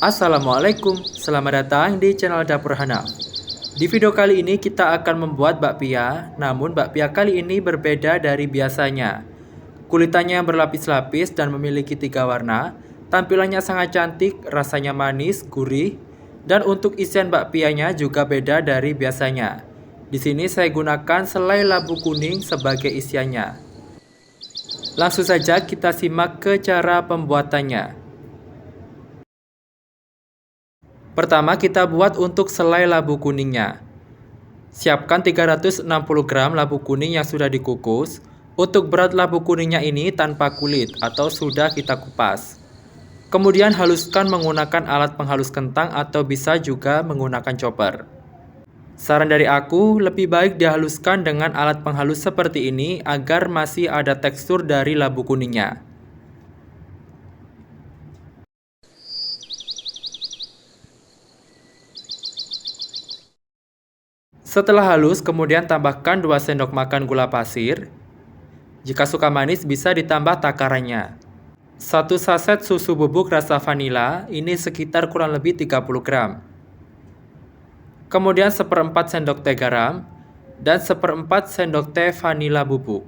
Assalamualaikum, selamat datang di channel Dapur Hanaf. Di video kali ini kita akan membuat bakpia, namun bakpia kali ini berbeda dari biasanya. Kulitannya berlapis-lapis dan memiliki 3 warna, tampilannya sangat cantik, rasanya manis, gurih, dan untuk isian bakpianya juga beda dari biasanya. Di sini saya gunakan selai labu kuning sebagai isiannya. Langsung saja kita simak ke cara pembuatannya. Pertama kita buat untuk selai labu kuningnya. Siapkan 360 gram labu kuning yang sudah dikukus. Untuk berat labu kuningnya ini tanpa kulit atau sudah kita kupas. Kemudian haluskan menggunakan alat penghalus kentang atau bisa juga menggunakan chopper. Saran dari aku, lebih baik dihaluskan dengan alat penghalus seperti ini agar masih ada tekstur dari labu kuningnya. Setelah halus, kemudian tambahkan 2 sendok makan gula pasir. Jika suka manis, bisa ditambah takarannya. 1 saset susu bubuk rasa vanila, ini sekitar kurang lebih 30 gram. Kemudian 1/4 sendok teh garam, dan 1/4 sendok teh vanila bubuk.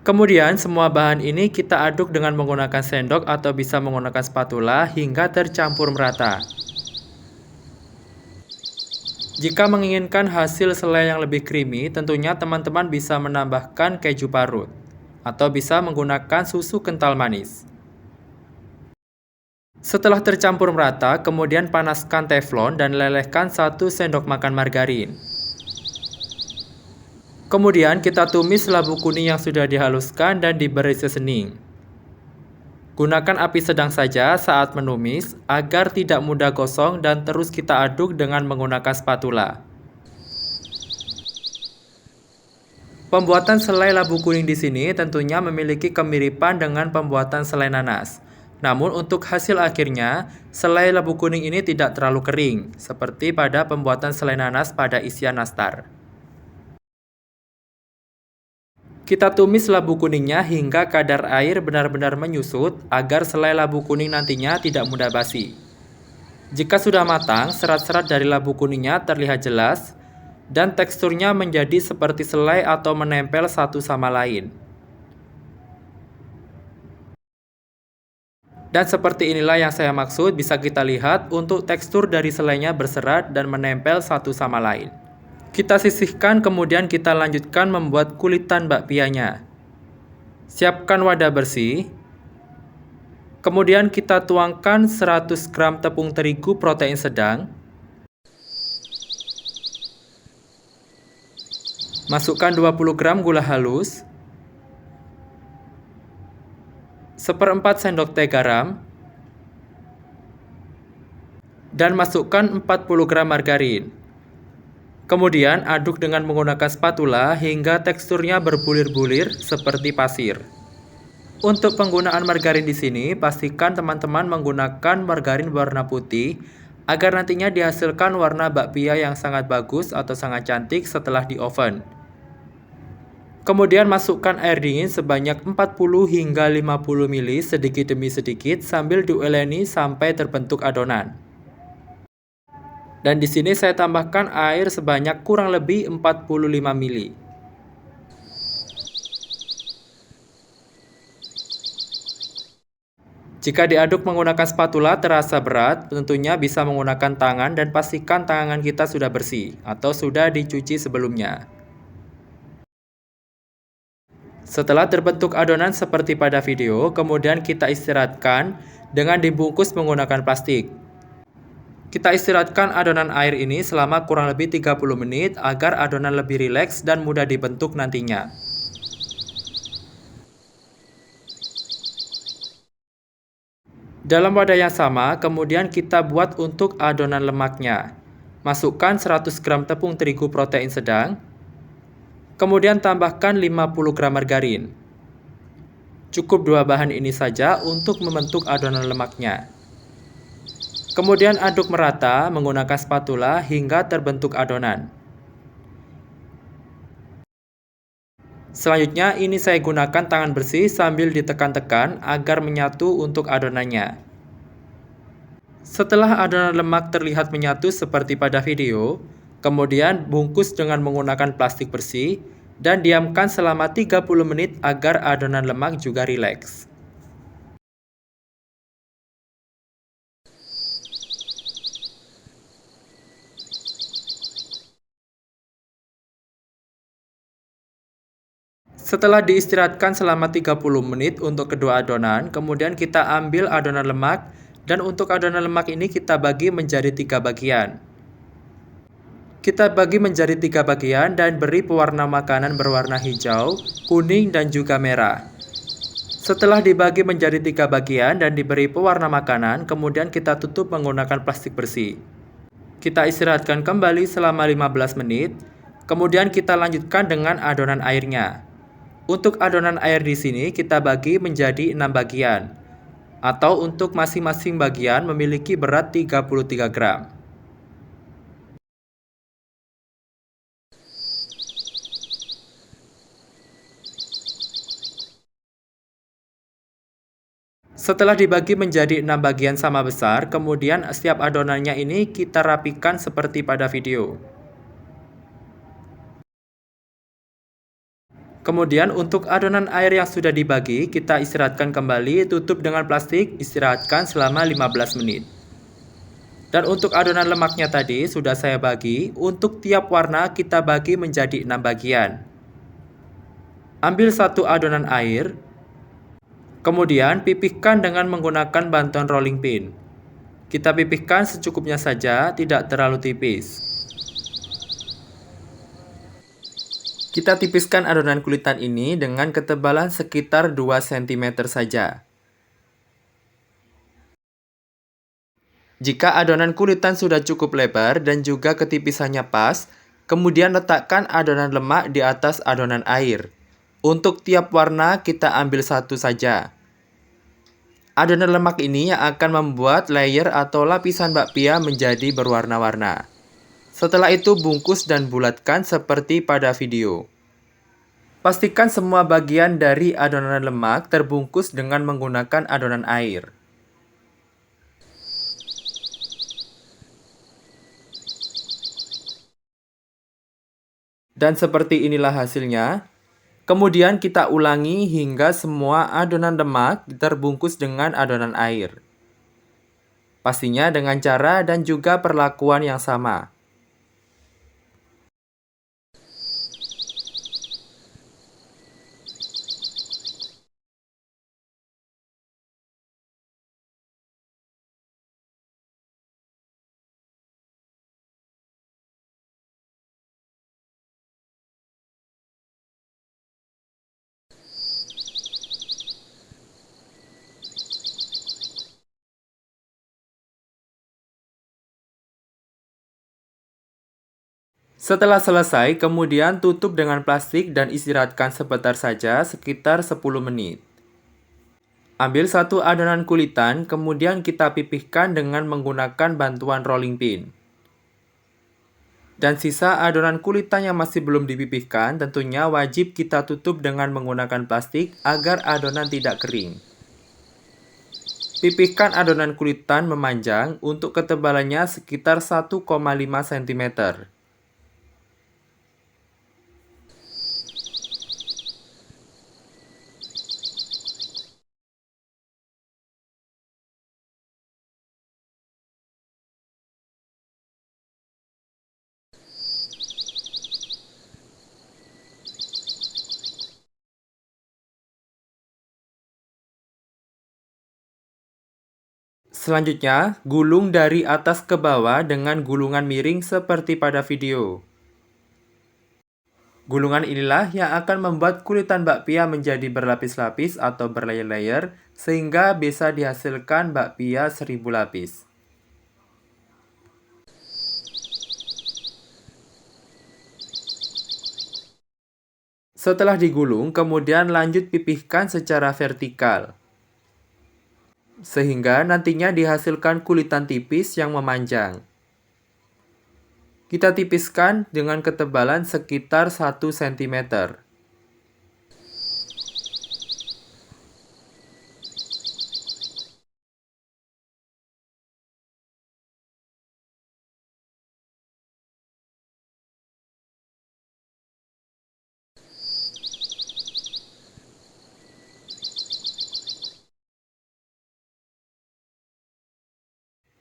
Kemudian semua bahan ini kita aduk dengan menggunakan sendok atau bisa menggunakan spatula hingga tercampur merata. Jika menginginkan hasil selai yang lebih creamy, tentunya teman-teman bisa menambahkan keju parut atau bisa menggunakan susu kental manis. Setelah tercampur merata, kemudian panaskan teflon dan lelehkan 1 sendok makan margarin. Kemudian kita tumis labu kuning yang sudah dihaluskan dan diberi seasoning. Gunakan api sedang saja saat menumis agar tidak mudah gosong dan terus kita aduk dengan menggunakan spatula. Pembuatan selai labu kuning di sini tentunya memiliki kemiripan dengan pembuatan selai nanas. Namun untuk hasil akhirnya, selai labu kuning ini tidak terlalu kering, seperti pada pembuatan selai nanas pada isian nastar. Kita tumis labu kuningnya hingga kadar air benar-benar menyusut agar selai labu kuning nantinya tidak mudah basi. Jika sudah matang, serat-serat dari labu kuningnya terlihat jelas dan teksturnya menjadi seperti selai atau menempel satu sama lain. Dan seperti inilah yang saya maksud, bisa kita lihat untuk tekstur dari selainya berserat dan menempel satu sama lain. Kita sisihkan kemudian kita lanjutkan membuat kulitan bakpianya. Siapkan wadah bersih. Kemudian kita tuangkan 100 gram tepung terigu protein sedang. Masukkan 20 gram gula halus. 1/4 sendok teh garam. Dan masukkan 40 gram margarin. Kemudian aduk dengan menggunakan spatula hingga teksturnya berbulir-bulir seperti pasir. Untuk penggunaan margarin di sini, pastikan teman-teman menggunakan margarin berwarna putih agar nantinya dihasilkan warna bakpia yang sangat bagus atau sangat cantik setelah di oven. Kemudian masukkan air dingin sebanyak 40 hingga 50 ml sedikit demi sedikit sambil diuleni sampai terbentuk adonan. Dan di sini saya tambahkan air sebanyak kurang lebih 45 ml. Jika diaduk menggunakan spatula terasa berat, tentunya bisa menggunakan tangan dan pastikan tangan kita sudah bersih atau sudah dicuci sebelumnya. Setelah terbentuk adonan seperti pada video, kemudian kita istirahatkan dengan dibungkus menggunakan plastik. Kita istirahatkan adonan air ini selama kurang lebih 30 menit agar adonan lebih rileks dan mudah dibentuk nantinya. Dalam wadah yang sama, kemudian kita buat untuk adonan lemaknya. Masukkan 100 gram tepung terigu protein sedang. Kemudian tambahkan 50 gram margarin. Cukup 2 bahan ini saja untuk membentuk adonan lemaknya. Kemudian aduk merata menggunakan spatula hingga terbentuk adonan. Selanjutnya ini saya gunakan tangan bersih sambil ditekan-tekan agar menyatu untuk adonannya. Setelah adonan lemak terlihat menyatu seperti pada video, kemudian bungkus dengan menggunakan plastik bersih dan diamkan selama 30 menit agar adonan lemak juga rileks. Setelah diistirahatkan selama 30 menit untuk kedua adonan, kemudian kita ambil adonan lemak, dan untuk adonan lemak ini kita bagi menjadi 3 bagian. Kita bagi menjadi 3 bagian dan beri pewarna makanan berwarna hijau, kuning, dan juga merah. Setelah dibagi menjadi 3 bagian dan diberi pewarna makanan, kemudian kita tutup menggunakan plastik bersih. Kita istirahatkan kembali selama 15 menit, kemudian kita lanjutkan dengan adonan airnya. Untuk adonan air di sini kita bagi menjadi 6 bagian, atau untuk masing-masing bagian memiliki berat 33 gram. Setelah dibagi menjadi 6 bagian sama besar, kemudian setiap adonannya ini kita rapikan seperti pada video. Kemudian untuk adonan air yang sudah dibagi, kita istirahatkan kembali, tutup dengan plastik, istirahatkan selama 15 menit. Dan untuk adonan lemaknya tadi sudah saya bagi, untuk tiap warna kita bagi menjadi 6 bagian. Ambil satu adonan air, kemudian pipihkan dengan menggunakan bantuan rolling pin. Kita pipihkan secukupnya saja, tidak terlalu tipis. Kita tipiskan adonan kulitan ini dengan ketebalan sekitar 2 cm saja. Jika adonan kulitan sudah cukup lebar dan juga ketipisannya pas, kemudian letakkan adonan lemak di atas adonan air. Untuk tiap warna kita ambil satu saja. Adonan lemak ini yang akan membuat layer atau lapisan bakpia menjadi berwarna-warna. Setelah itu bungkus dan bulatkan seperti pada video. Pastikan semua bagian dari adonan lemak terbungkus dengan menggunakan adonan air. Dan seperti inilah hasilnya. Kemudian kita ulangi hingga semua adonan lemak terbungkus dengan adonan air. Pastinya dengan cara dan juga perlakuan yang sama. Setelah selesai, kemudian tutup dengan plastik dan istirahatkan sebentar saja, sekitar 10 menit. Ambil satu adonan kulitan, kemudian kita pipihkan dengan menggunakan bantuan rolling pin. Dan sisa adonan kulitan yang masih belum dipipihkan, tentunya wajib kita tutup dengan menggunakan plastik agar adonan tidak kering. Pipihkan adonan kulitan memanjang untuk ketebalannya sekitar 1,5 cm. Selanjutnya, gulung dari atas ke bawah dengan gulungan miring seperti pada video. Gulungan inilah yang akan membuat kulitan bakpia menjadi berlapis-lapis atau berlayer-layer, sehingga bisa dihasilkan bakpia 1000 lapis. Setelah digulung, kemudian lanjut pipihkan secara vertikal, sehingga nantinya dihasilkan kulitan tipis yang memanjang. Kita tipiskan dengan ketebalan sekitar 1 cm.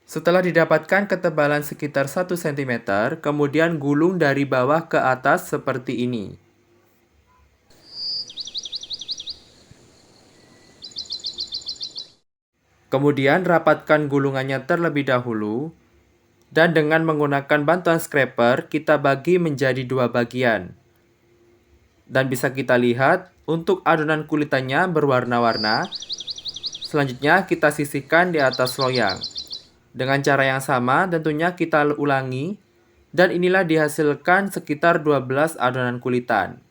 Setelah didapatkan ketebalan sekitar 1 cm, kemudian gulung dari bawah ke atas seperti ini. Kemudian rapatkan gulungannya terlebih dahulu, dan dengan menggunakan bantuan scraper, kita bagi menjadi 2 bagian. Dan bisa kita lihat, untuk adonan kulitannya berwarna-warna. Selanjutnya kita sisihkan di atas loyang. Dengan cara yang sama tentunya kita ulangi, dan inilah dihasilkan sekitar 12 adonan kulitan.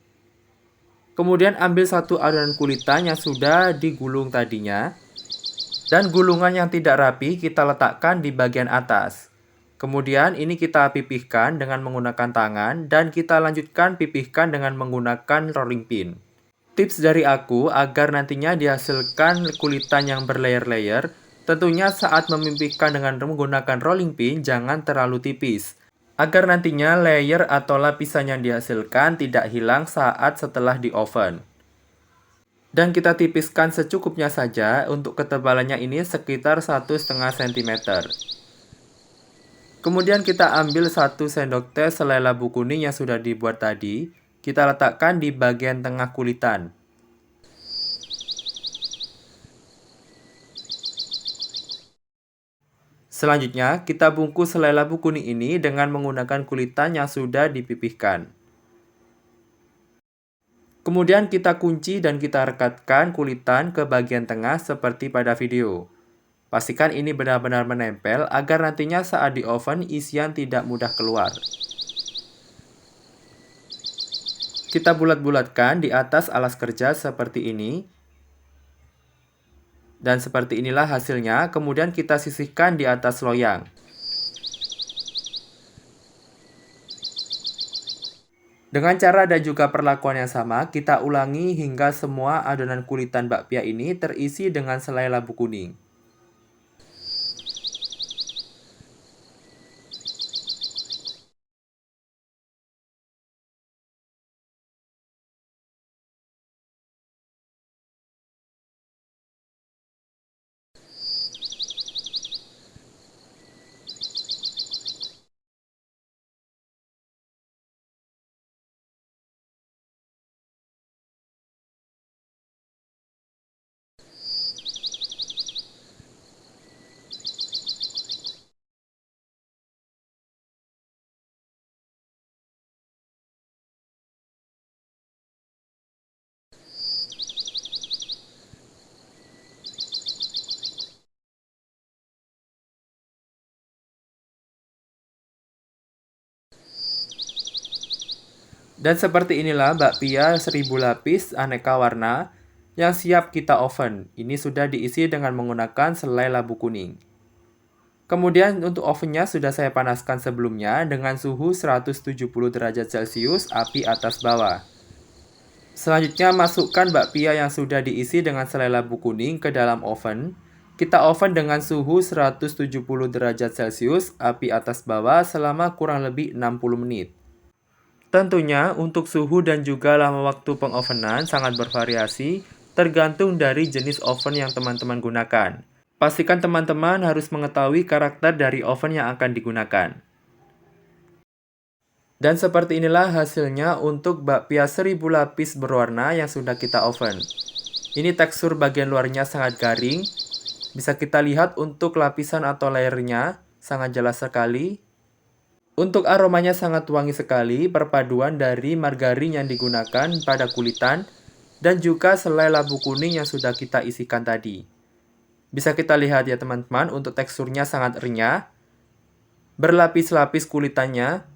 Kemudian ambil satu adonan kulitan yang sudah digulung tadinya, dan gulungan yang tidak rapi kita letakkan di bagian atas. Kemudian ini kita pipihkan dengan menggunakan tangan, dan kita lanjutkan pipihkan dengan menggunakan rolling pin. Tips dari aku agar nantinya dihasilkan kulitan yang berlayer-layer, tentunya saat memipihkan dengan menggunakan rolling pin jangan terlalu tipis, agar nantinya layer atau lapisan yang dihasilkan tidak hilang saat setelah di oven. Dan kita tipiskan secukupnya saja, untuk ketebalannya ini sekitar 1,5 cm. Kemudian kita ambil 1 sendok teh selai labu kuning yang sudah dibuat tadi, kita letakkan di bagian tengah kulitan. Selanjutnya, kita bungkus selai labu kuning ini dengan menggunakan kulitan yang sudah dipipihkan. Kemudian kita kunci dan kita rekatkan kulitan ke bagian tengah seperti pada video. Pastikan ini benar-benar menempel agar nantinya saat di oven isian tidak mudah keluar. Kita bulat-bulatkan di atas alas kerja seperti ini. Dan seperti inilah hasilnya, kemudian kita sisihkan di atas loyang. Dengan cara dan juga perlakuan yang sama, kita ulangi hingga semua adonan kulitan bakpia ini terisi dengan selai labu kuning. Dan seperti inilah bakpia 1000 lapis aneka warna yang siap kita oven. Ini sudah diisi dengan menggunakan selai labu kuning. Kemudian untuk ovennya sudah saya panaskan sebelumnya dengan suhu 170 derajat Celcius, api atas bawah. Selanjutnya masukkan bakpia yang sudah diisi dengan selai labu kuning ke dalam oven. Kita oven dengan suhu 170 derajat Celcius, api atas bawah selama kurang lebih 60 menit. Tentunya untuk suhu dan juga lama waktu pengovenan sangat bervariasi, tergantung dari jenis oven yang teman-teman gunakan. Pastikan teman-teman harus mengetahui karakter dari oven yang akan digunakan. Dan seperti inilah hasilnya untuk bakpia 1000 lapis berwarna yang sudah kita oven. Ini tekstur bagian luarnya sangat garing. Bisa kita lihat untuk lapisan atau layernya sangat jelas sekali. Untuk aromanya sangat wangi sekali, perpaduan dari margarin yang digunakan pada kulitan dan juga selai labu kuning yang sudah kita isikan tadi. Bisa kita lihat ya teman-teman, untuk teksturnya sangat renyah, berlapis-lapis kulitannya,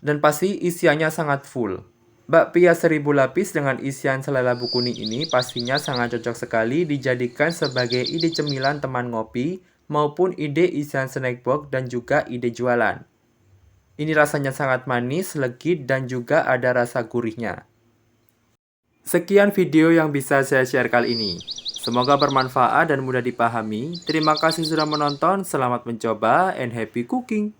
dan pasti isiannya sangat full. Bakpia 1000 lapis dengan isian selai labu kuning ini pastinya sangat cocok sekali dijadikan sebagai ide cemilan teman ngopi maupun ide isian snack box dan juga ide jualan. Ini rasanya sangat manis, legit, dan juga ada rasa gurihnya. Sekian video yang bisa saya share kali ini. Semoga bermanfaat dan mudah dipahami. Terima kasih sudah menonton, selamat mencoba, and happy cooking!